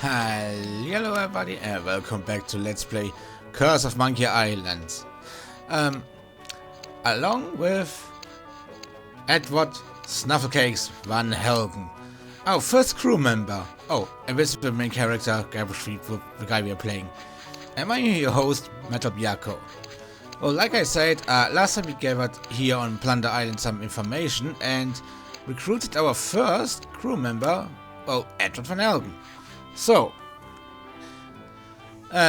Hello everybody and welcome back to Let's Play Curse of Monkey Island. Along with Edward Snufflecakes Van Helden, our first crew member. Oh, and this is the main character, the guy we are playing. And I'm your host, MetalByakko. Well, like I said, last time we gathered here on Plunder Island some information and recruited our first crew member, well, Edward Van Helden. So,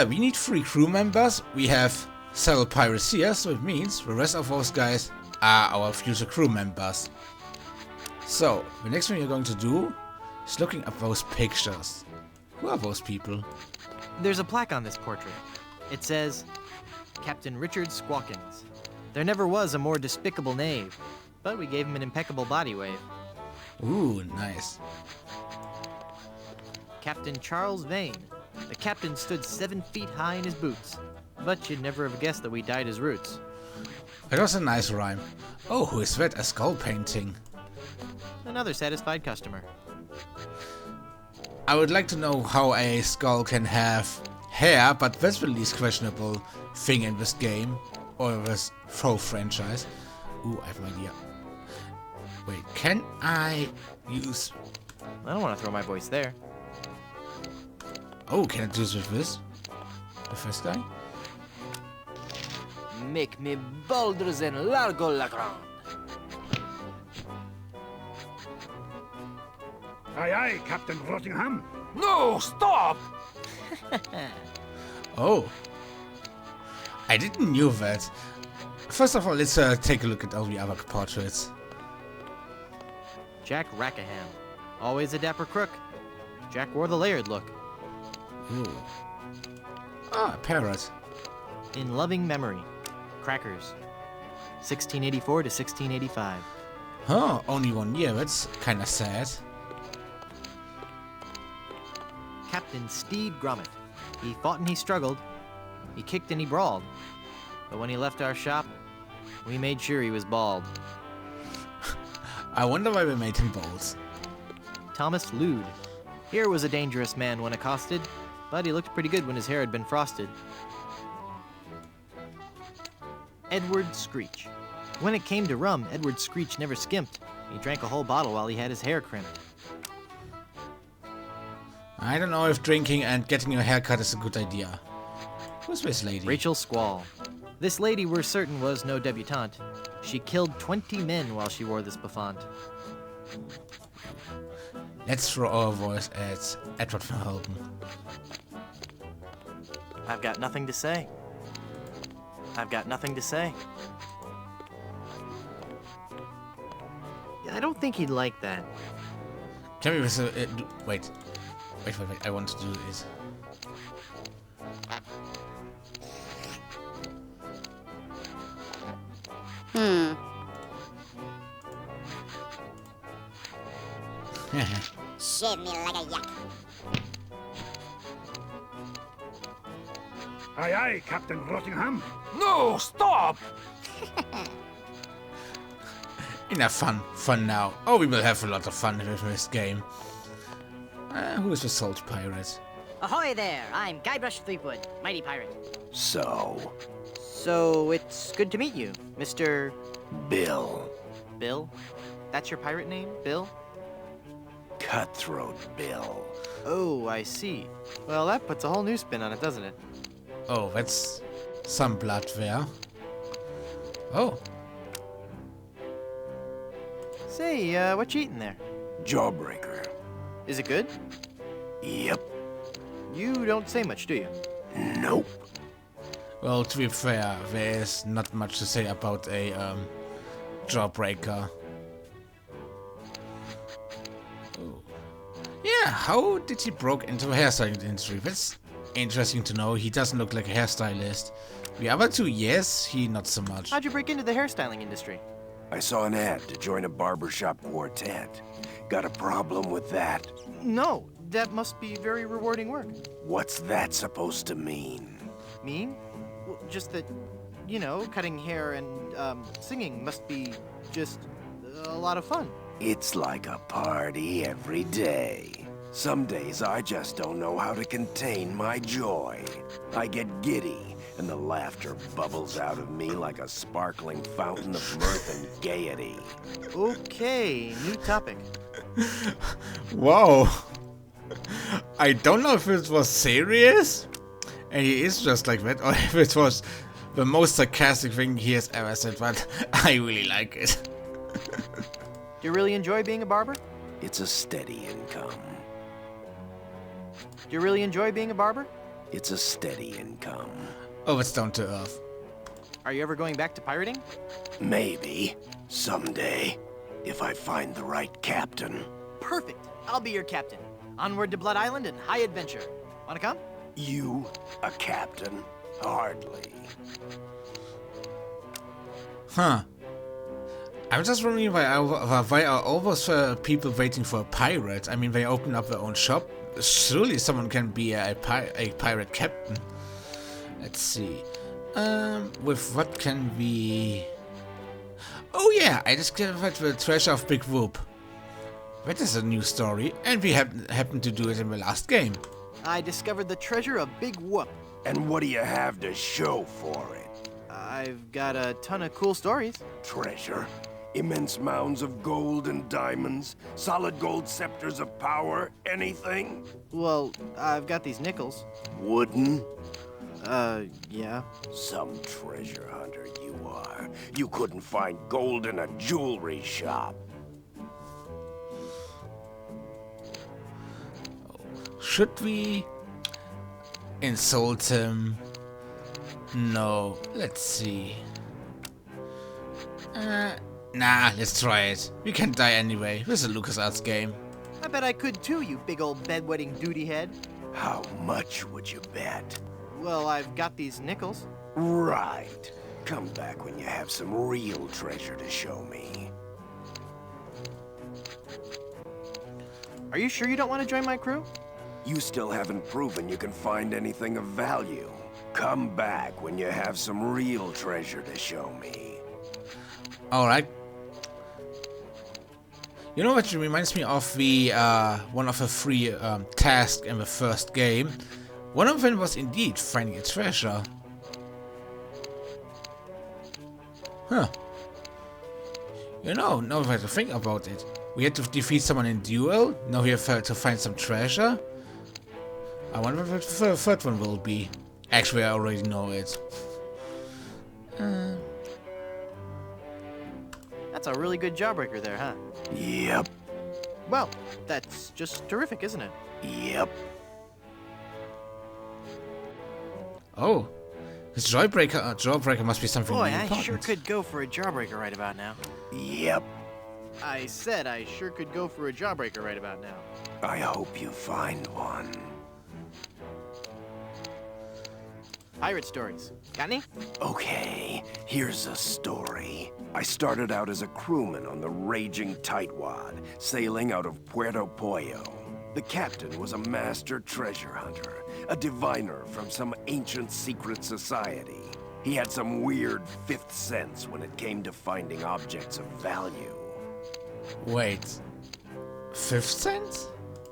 we need 3 crew members. We have several pirates here, so it means the rest of those guys are our future crew members. So, the next thing you're going to do is looking up those pictures. Who are those people? There's a plaque on this portrait. It says, Captain Richard Squawkins. There never was a more despicable knave, but we gave him an impeccable body wave. Ooh, nice. Captain Charles Vane. The captain stood 7 feet high in his boots, but you'd never have guessed that we dyed his roots. That was a nice rhyme. Oh, who is that? A skull painting. Another satisfied customer. I would like to know how a skull can have hair, but that's the least questionable thing in this game, or this whole franchise. Ooh, I have an idea. Wait, can I use... I don't want to throw my voice there. Oh, can I do this with this? The first guy? Make me boulders and largo la grande. Aye, aye, Captain Rottingham. No, stop! Oh. I didn't know that. First of all, let's take a look at all the other portraits. Jack Rackham. Always a dapper crook. Jack wore the layered look. Ooh. Ah, a parrot. In loving memory. Crackers. 1684 to 1685. Huh, only 1 year, that's kinda sad. Captain Steed Gromit. He fought and he struggled. He kicked and he brawled. But when he left our shop, we made sure he was bald. I wonder why we made him bald. Thomas Lude. Here was a dangerous man when accosted, but he looked pretty good when his hair had been frosted. Edward Screech. When it came to rum, Edward Screech never skimped. He drank a whole bottle while he had his hair crimped. I don't know if drinking and getting your hair cut is a good idea. Who's this lady? Rachel Squall. This lady we're certain was no debutante. She killed 20 men while she wore this bouffant. Let's throw our voice at Edward Van Helden. I've got nothing to say. I've got nothing to say. I don't think he'd like that. Can we wait. Wait, I want to do this. Shave me like a yak. Aye, aye, Captain Rottingham. No, stop! Enough fun now. Oh, we will have a lot of fun with this game. Who is the salt pirate? Ahoy there! I'm Guybrush Threepwood, mighty pirate. So, it's good to meet you, Mr. Bill. Bill? That's your pirate name, Bill? Cutthroat Bill. Oh, I see. Well, that puts a whole new spin on it, doesn't it? Oh, that's some blood there. Oh. Say, what you eating there? Jawbreaker. Is it good? Yep. You don't say much, do you? Nope. Well, to be fair, there's not much to say about a jawbreaker. Oh. Yeah, how did he broke into the hairstyling industry? That's interesting to know. He doesn't look like a hairstylist. The other 2, yes, he not so much. How'd you break into the hairstyling industry? I saw an ad to join a barbershop quartet. Got a problem with that? No, that must be very rewarding work. What's that supposed to mean? Mean? Well, just that, you know, cutting hair and singing must be just a lot of fun. It's like a party every day. Some days I just don't know how to contain my joy. I get giddy, and the laughter bubbles out of me like a sparkling fountain of mirth and gaiety. Okay, new topic. Wow. I don't know if it was serious, and he is just like that, or if it was the most sarcastic thing he has ever said, but I really like it. Do you really enjoy being a barber? It's a steady income. Do you really enjoy being a barber? It's a steady income. Oh, it's down to earth. Are you ever going back to pirating? Maybe. Someday. If I find the right captain. Perfect. I'll be your captain. Onward to Blood Island and high adventure. Wanna come? You, a captain? Hardly. Huh. I'm just wondering why are always people waiting for a pirate? I mean, they open up their own shop. Surely someone can be a pirate captain. Let's see. With what can we... Oh yeah, I discovered the treasure of Big Whoop. That is a new story, and we happened to do it in the last game. I discovered the treasure of Big Whoop. And what do you have to show for it? I've got a ton of cool stories. Treasure? Immense mounds of gold and diamonds? Solid gold scepters of power? Anything? Well, I've got these nickels. Wooden? Yeah. Some treasure hunter you are. You couldn't find gold in a jewelry shop. Should we insult him? No. Let's see. Nah, let's try it. We can die anyway. This is a LucasArts game. I bet I could too, you big old bedwetting duty head. How much would you bet? Well, I've got these nickels. Right. Come back when you have some real treasure to show me. Are you sure you don't want to join my crew? You still haven't proven you can find anything of value. Come back when you have some real treasure to show me. Alright. You know what reminds me of the one of the three tasks in the first game? One of them was indeed finding a treasure. Huh. You know, now I have to think about it. We had to defeat someone in duel, now we have to find some treasure. I wonder what the third one will be. Actually, I already know it. That's a really good jawbreaker there, huh? Yep. Well, that's just terrific, isn't it? Yep. Oh, this jawbreaker must be something Boy, really I important. sure could go for a jawbreaker right about now. Yep. I said I sure could go for a jawbreaker right about now. I hope you find one. Pirate stories. Got any? Okay, here's a story. I started out as a crewman on the raging tightwad, sailing out of Puerto Pollo. The captain was a master treasure hunter, a diviner from some ancient secret society. He had some weird fifth sense when it came to finding objects of value. Wait. Fifth sense?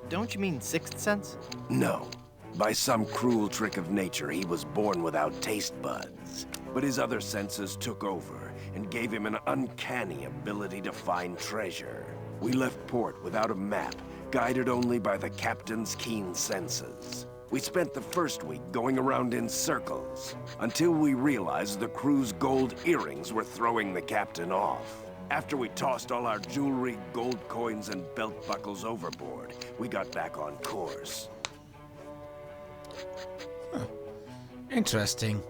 Don't you mean sixth sense? No. By some cruel trick of nature, he was born without taste buds. But his other senses took over and gave him an uncanny ability to find treasure. We left port without a map, guided only by the captain's keen senses. We spent the first week going around in circles, until we realized the crew's gold earrings were throwing the captain off. After we tossed all our jewelry, gold coins, and belt buckles overboard, we got back on course. Huh. Interesting.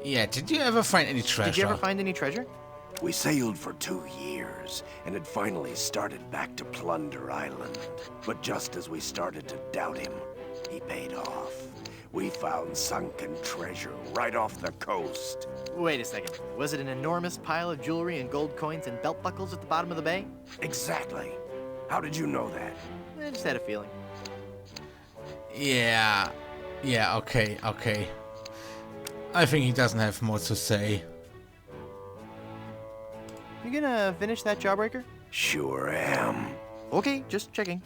Yeah, did you ever find any treasure? Did you ever find any treasure? We sailed for 2 years, and had finally started back to Plunder Island. But just as we started to doubt him, he paid off. We found sunken treasure right off the coast. Wait a second. Was it an enormous pile of jewelry and gold coins and belt buckles at the bottom of the bay? Exactly. How did you know that? I just had a feeling. Yeah. Yeah, okay. I think he doesn't have more to say. You gonna finish that jawbreaker? Sure am. Okay, just checking.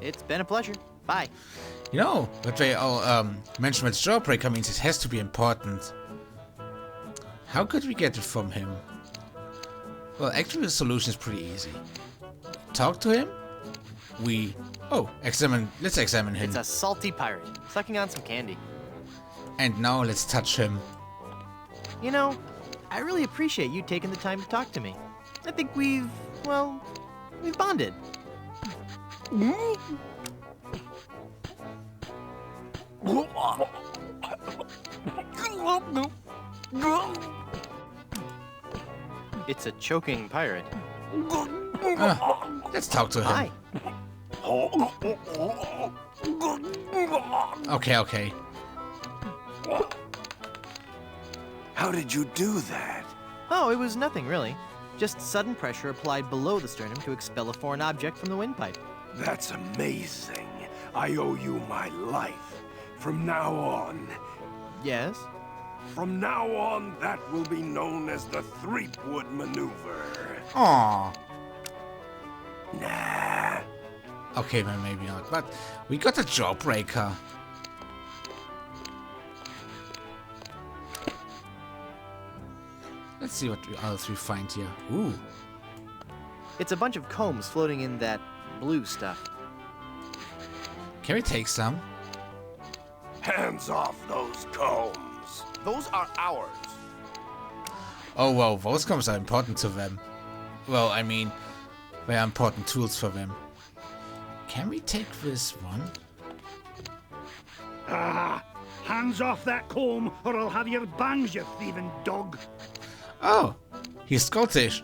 It's been a pleasure. Bye. You know, but they all mention that Jawbreaker means it has to be important. How could we get it from him? Well, actually the solution is pretty easy. Talk to him. Let's examine him. It's a salty pirate, sucking on some candy. And now let's touch him. You know, I really appreciate you taking the time to talk to me. I think we've bonded. It's a choking pirate. Let's talk to him. Hi. Okay. How did you do that? Oh, it was nothing really. Just sudden pressure applied below the sternum to expel a foreign object from the windpipe. That's amazing. I owe you my life. From now on, Yes? that will be known as the Threepwood Maneuver. Aww. Nah. Okay, then maybe not. But we got a Jawbreaker. Let's see what else we find here. Ooh. It's a bunch of combs floating in that blue stuff. Can we take some? Hands off those combs. Those are ours. Oh, well, those combs are important to them. Well, I mean, they are important tools for them. Can we take this one? Ah, hands off that comb, or I'll have your bangs, you thieving dog. Oh, he's Scottish.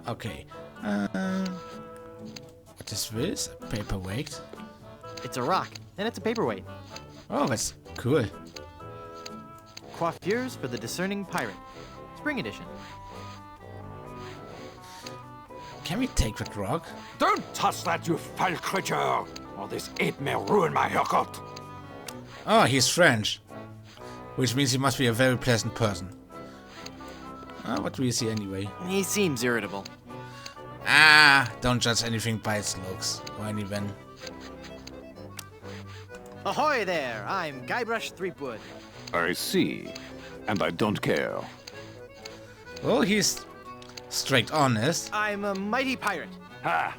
Okay. What is this? A paperweight? It's a rock, and it's a paperweight. Oh, that's cool. Coiffures for the Discerning Pirate. Spring edition. Can we take that rock? Don't touch that, you foul creature, or this ape may ruin my haircut. Oh, he's French. Which means he must be a very pleasant person. What do we see anyway? He seems irritable. Don't judge anything by its looks. Or anyone. Ahoy there! I'm Guybrush Threepwood. I see, and I don't care. Well, he's straight honest. I'm a mighty pirate. Ha!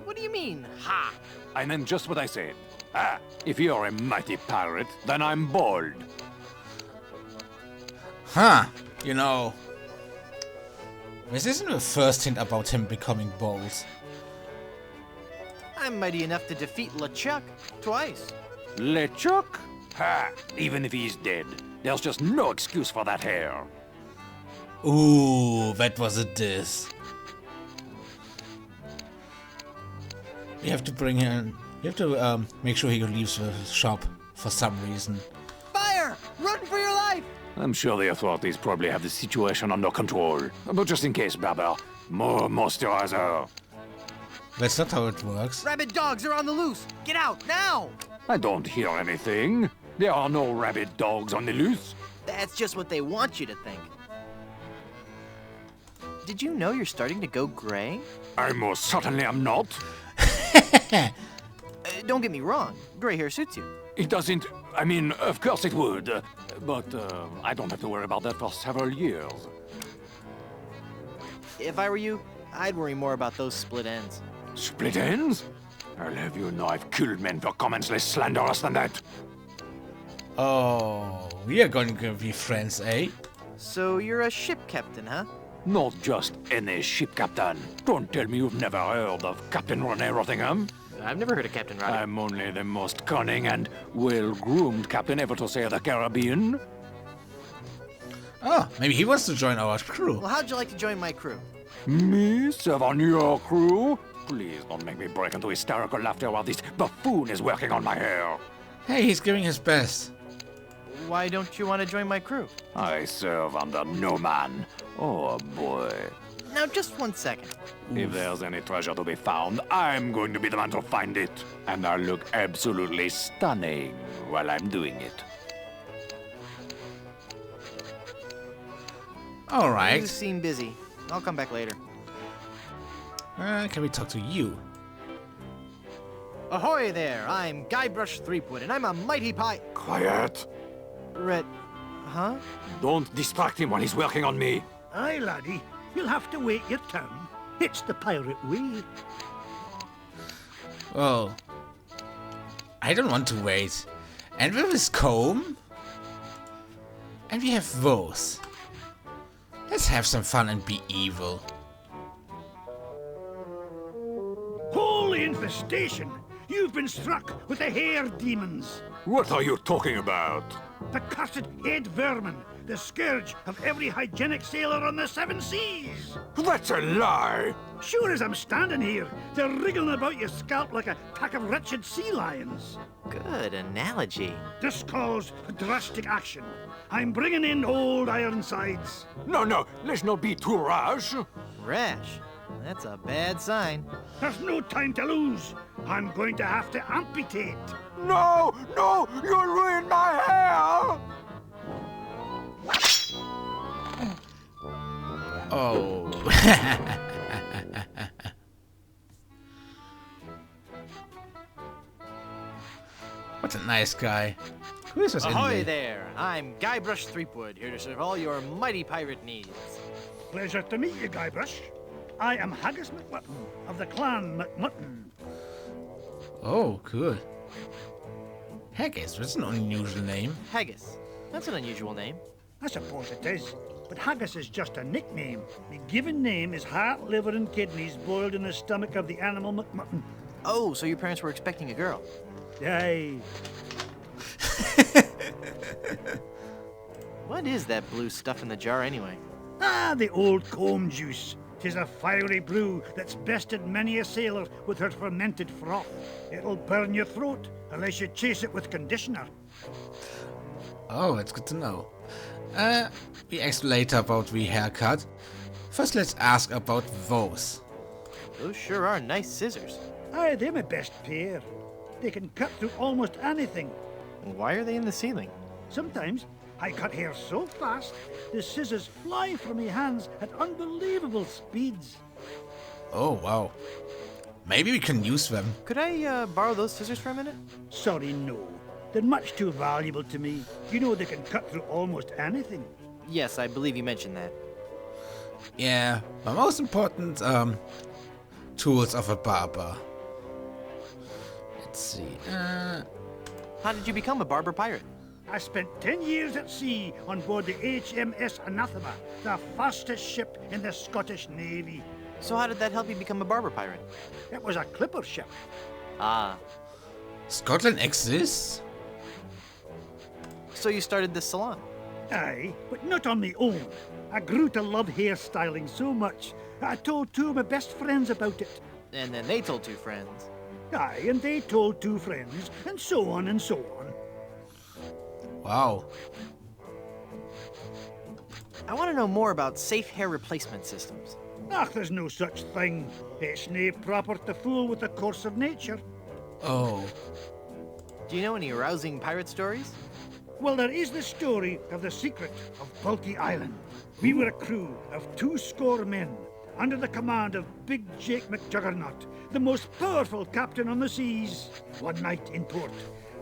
What do you mean, ha? I meant just what I said. Ah, if you're a mighty pirate, then I'm bald. Huh. You know, this isn't the first hint about him becoming bald. I'm mighty enough to defeat LeChuck twice. LeChuck? Ha! Even if he's dead, there's just no excuse for that hair. Ooh, that was a diss. We have to bring him. We have to make sure he leaves the shop for some reason. Fire! Run for your life! I'm sure the authorities probably have the situation under control. But just in case, Baba, more moisturizer. That's not how it works. Rabid dogs are on the loose! Get out, now! I don't hear anything. There are no rabid dogs on the loose. That's just what they want you to think. Did you know you're starting to go gray? I most certainly am not. Don't get me wrong, gray hair suits you. It doesn't. I mean, of course it would. But I don't have to worry about that for several years. If I were you, I'd worry more about those split ends. Split ends? I'll have you know I've killed men for comments less slanderous than that. Oh, we are going to be friends, eh? So you're a ship captain, huh? Not just any ship captain. Don't tell me you've never heard of Captain Rene Rottingham. I've never heard of Captain Roddy. I'm only the most cunning and well-groomed captain ever to sail the Caribbean. Oh, maybe he wants to join our crew. Well, how'd you like to join my crew? Me serve on your crew? Please don't make me break into hysterical laughter while this buffoon is working on my hair. Hey, he's giving his best. Why don't you want to join my crew? I serve under no man. Oh boy. Now, just 1 second. If there's any treasure to be found, I'm going to be the man to find it. And I'll look absolutely stunning while I'm doing it. You Alright. seem busy. I'll come back later. Can we talk to you? Ahoy there! I'm Guybrush Threepwood, and I'm a mighty Quiet! Huh? Don't distract him while he's working on me. Aye, laddie. You'll have to wait your turn. It's the pirate way. Well, I don't want to wait. And with this comb? And we have those. Let's have some fun and be evil. Holy infestation! You've been struck with the hair demons. What are you talking about? The cursed head vermin. The scourge of every hygienic sailor on the seven seas. That's a lie! Sure as I'm standing here, they're wriggling about your scalp like a pack of wretched sea lions. Good analogy. This calls for drastic action. I'm bringing in old Ironsides. No, let's not be too rash. Rash. That's a bad sign. There's no time to lose. I'm going to have to amputate. No, you'll ruin my hair! Oh. What a nice guy. Who is this Ahoy anyway? there! I'm Guybrush Threepwood, here to serve all your mighty pirate needs. Pleasure to meet you, Guybrush. I am Haggis McMutton of the clan McMutton. Oh, cool. Haggis, that's an unusual name. Haggis. That's an unusual name. I suppose it is, but Haggis is just a nickname. My given name is heart, liver, and kidneys boiled in the stomach of the animal McMutton. Oh, so your parents were expecting a girl. Aye. What is that blue stuff in the jar anyway? Ah, the old comb juice. 'Tis a fiery brew that's bested many a sailor with her fermented froth. It'll burn your throat unless you chase it with conditioner. Oh, that's good to know. We ask later about the haircut. First, let's ask about those. Those sure are nice scissors. Aye, they're my best pair. They can cut through almost anything. Why are they in the ceiling? Sometimes I cut hair so fast, the scissors fly from my hands at unbelievable speeds. Oh, wow. Maybe we can use them. Could I borrow those scissors for a minute? Sorry, no. They're much too valuable to me. You know they can cut through almost anything. Yes, I believe you mentioned that. Yeah, the most important tools of a barber. Let's see. How did you become a barber pirate? I spent 10 years at sea on board the HMS Anathema, the fastest ship in the Scottish Navy. So how did that help you become a barber pirate? It was a clipper ship. Ah, Scotland exists? so you started this salon. Aye, but not on my own. I grew to love hairstyling so much, I told two of my best friends about it. And then they told two friends. Aye, and they told two friends, and so on and so on. Wow. I want to know more about safe hair replacement systems. Ach, there's no such thing. It's nae proper to fool with the course of nature. Oh. Do you know any rousing pirate stories? Well, there is the story of the secret of Bulky Island. We were a crew of 200 men, under the command of Big Jake McJuggernaut, the most powerful captain on the seas. One night in port,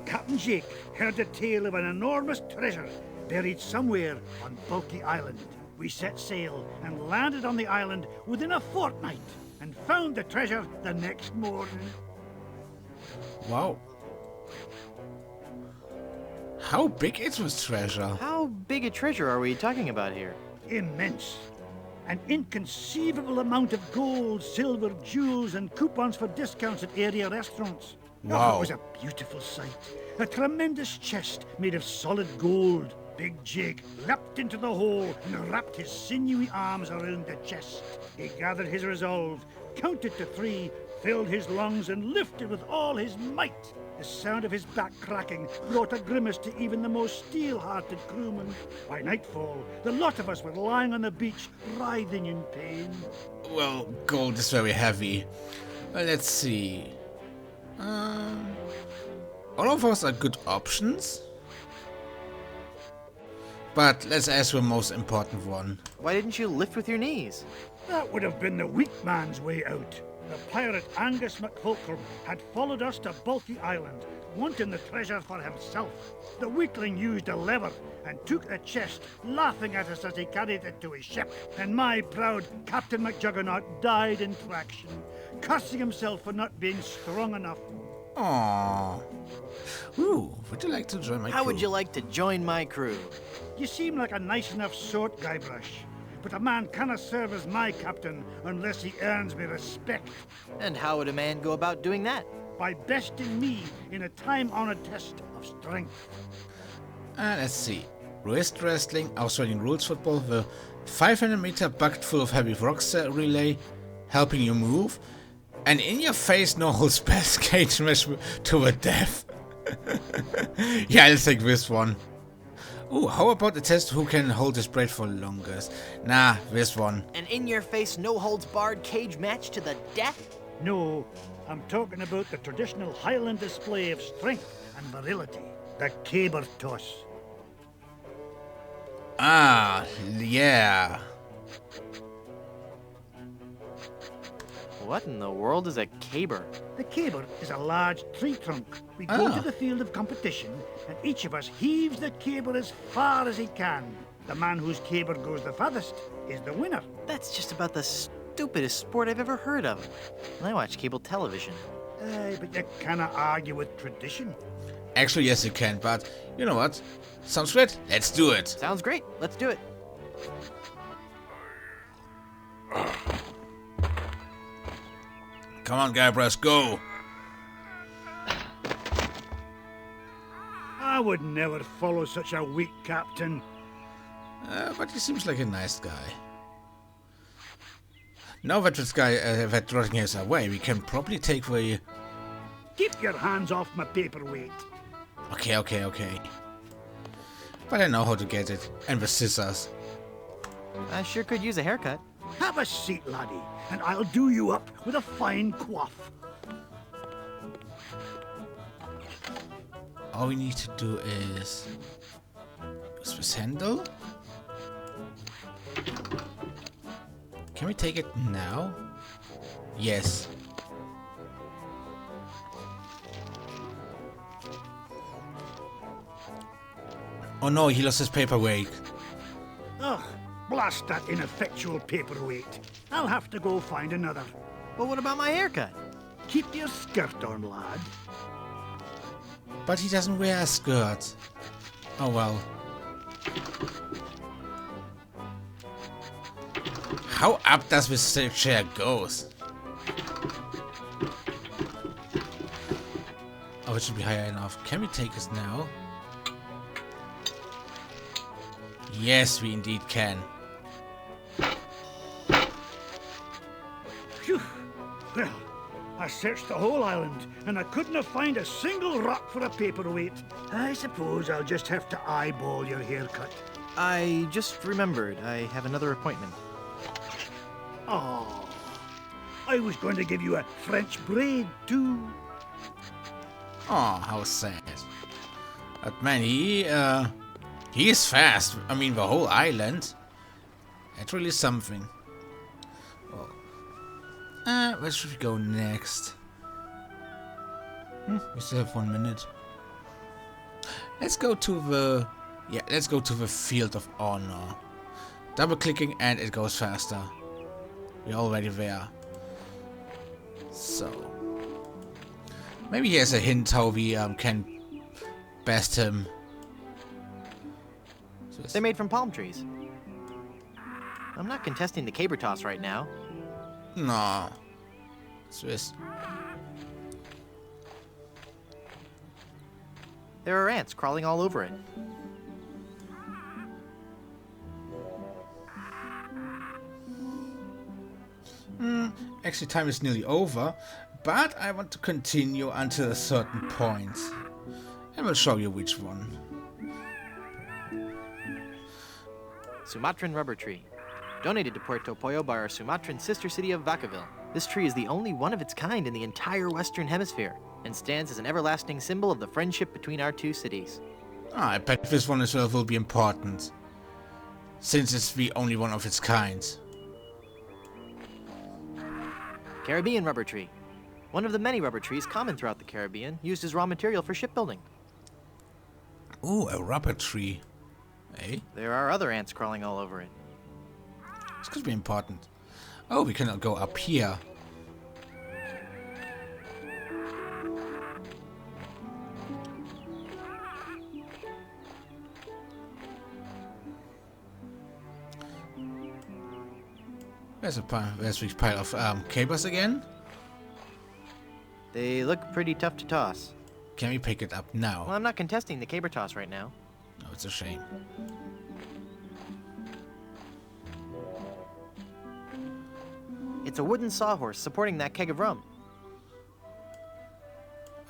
Captain Jake heard a tale of an enormous treasure buried somewhere on Bulky Island. We set sail and landed on the island within a fortnight and found the treasure the next morning. Wow. How big is this treasure? How big a treasure are we talking about here? Immense. An inconceivable amount of gold, silver, jewels, and coupons for discounts at area restaurants. Oh, Wow. it was a beautiful sight. A tremendous chest made of solid gold. Big Jake leapt into the hole and wrapped his sinewy arms around the chest. He gathered his resolve, counted to 3, filled his lungs, and lifted with all his might. The sound of his back cracking brought a grimace to even the most steel-hearted crewman. By nightfall, the lot of us were lying on the beach, writhing in pain. Well, gold is very heavy. Well, let's see. All of us are good options. But let's ask the most important one. Why didn't you lift with your knees? That would have been the weak man's way out. The pirate Angus MacFulcrum had followed us to Bulky Island, wanting the treasure for himself. The weakling used a lever and took the chest, laughing at us as he carried it to his ship. And my proud Captain McJuggernaut died in traction, cursing himself for not being strong enough. Aww. Ooh, would you like to join my crew? How would you like to join my crew? You seem like a nice enough sort, Guybrush. But a man cannot serve as my captain unless he earns me respect. And how would a man go about doing that? By besting me in a time-honored test of strength. Let's see. Wrist wrestling, Australian rules football, the 500-meter bucket full of heavy rocks relay, helping you move, and in-your-face no-holds-barred cage match to the death. Yeah, I'll take this one. Ooh, how about the test who can hold his breath for longest? Nah, this one. An in-your-face, no-holds-barred cage match to the death? No, I'm talking about the traditional Highland display of strength and virility, the caber toss. Ah, yeah. What in the world is a caber? The caber is a large tree trunk. We go to the field of competition, and each of us heaves the caber as far as he can. The man whose caber goes the farthest is the winner. That's just about the stupidest sport I've ever heard of. And I watch cable television. Aye, but you cannot argue with tradition. Actually, yes, you can, but you know what? Sounds good. Let's do it. Sounds great. Let's do it. Come on, Guybrush, go. I would never follow such a weak captain. But he seems like a nice guy. Now that this guy, that Rotting is away, we can probably take the... Keep your hands off my paperweight. Okay. But I know how to get it. And the scissors. I sure could use a haircut. Have a seat, laddie, and I'll do you up with a fine coif. All we need to do is... use this handle. Can we take it now? Yes. Oh no, he lost his paperweight. Ugh, blast that ineffectual paperweight. I'll have to go find another. But what about my haircut? Keep your skirt on, lad. But he doesn't wear a skirt. Oh well. How up does this chair goes? Oh, it should be higher enough. Can we take this now? Yes, we indeed can. Phew. Well, I searched the whole island, and I couldn't find a single rock for a paperweight. I suppose I'll just have to eyeball your haircut. I just remembered I have another appointment. Oh, I was going to give you a French braid, too. Oh, how sad. But man, he is fast. I mean, the whole island. That's really something. Well, where should we go next? We still have 1 minute. Let's go to the... yeah, let's go to the Field of Honor. Double clicking and it goes faster. We're already there. So... maybe he has a hint how we can best him. So They're made from palm trees. I'm not contesting the caber toss right now. no. Swiss. There are ants crawling all over it. Actually, time is nearly over, but I want to continue until a certain point. I will show you which one. Sumatran rubber tree. Donated to Puerto Pollo by our Sumatran sister city of Vacaville. This tree is the only one of its kind in the entire Western Hemisphere and stands as an everlasting symbol of the friendship between our two cities. I bet this one as well will be important. since it's the only one of its kind. Caribbean rubber tree. One of the many rubber trees common throughout the Caribbean, used as raw material for shipbuilding. Ooh, a rubber tree. Eh? There are other ants crawling all over it. This could be important. Oh, we cannot go up here. There's a pile of capers again. They look pretty tough to toss. Can we pick it up now? Well, I'm not contesting the caber toss right now. No, it's a shame. It's a wooden sawhorse supporting that keg of rum.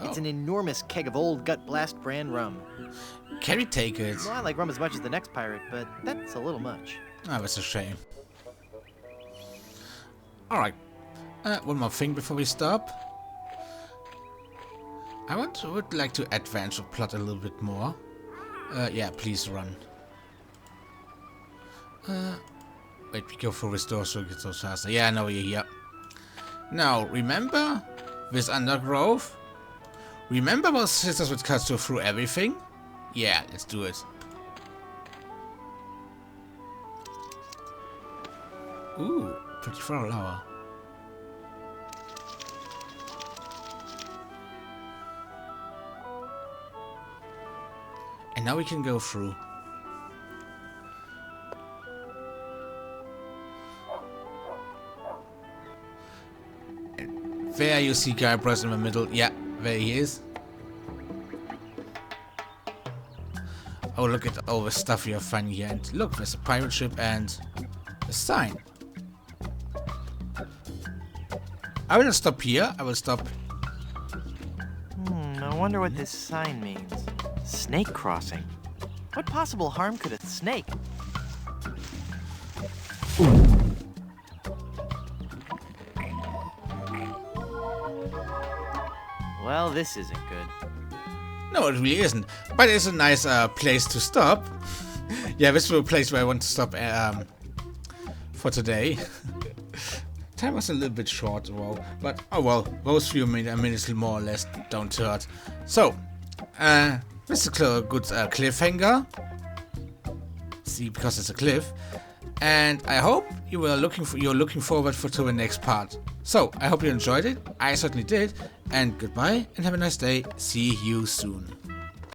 It's an enormous keg of old Gut Blast brand rum. Can we take it? Well, I like rum as much as the next pirate, but that's a little much. Oh, that's a shame. Alright. One more thing before we stop. I would like to advance the plot a little bit more. Yeah, please run. Wait, we go for restore so it gets so faster. Yeah, I know you're here. Now, remember this undergrowth? Remember those scissors would cut through everything? Yeah, let's do it. Ooh, pretty flower. And now we can go through. And there you see Guybrush in the middle. Yeah, there he is. Oh, look at all the stuff you have found here. And look, there's a pirate ship and a sign. I will not stop here. I will stop. I wonder what this sign means. Snake crossing. What possible harm could a snake? Well, this isn't good. No, it really isn't. But it's a nice place to stop. Yeah, this is a place where I want to stop for today. Time was a little bit short, well, but oh well, those few minutes more or less don't hurt. So, this is a good cliffhanger. See, because it's a cliff, and I hope you're looking forward to the next part. So, I hope you enjoyed it. I certainly did, and goodbye, and have a nice day. See you soon.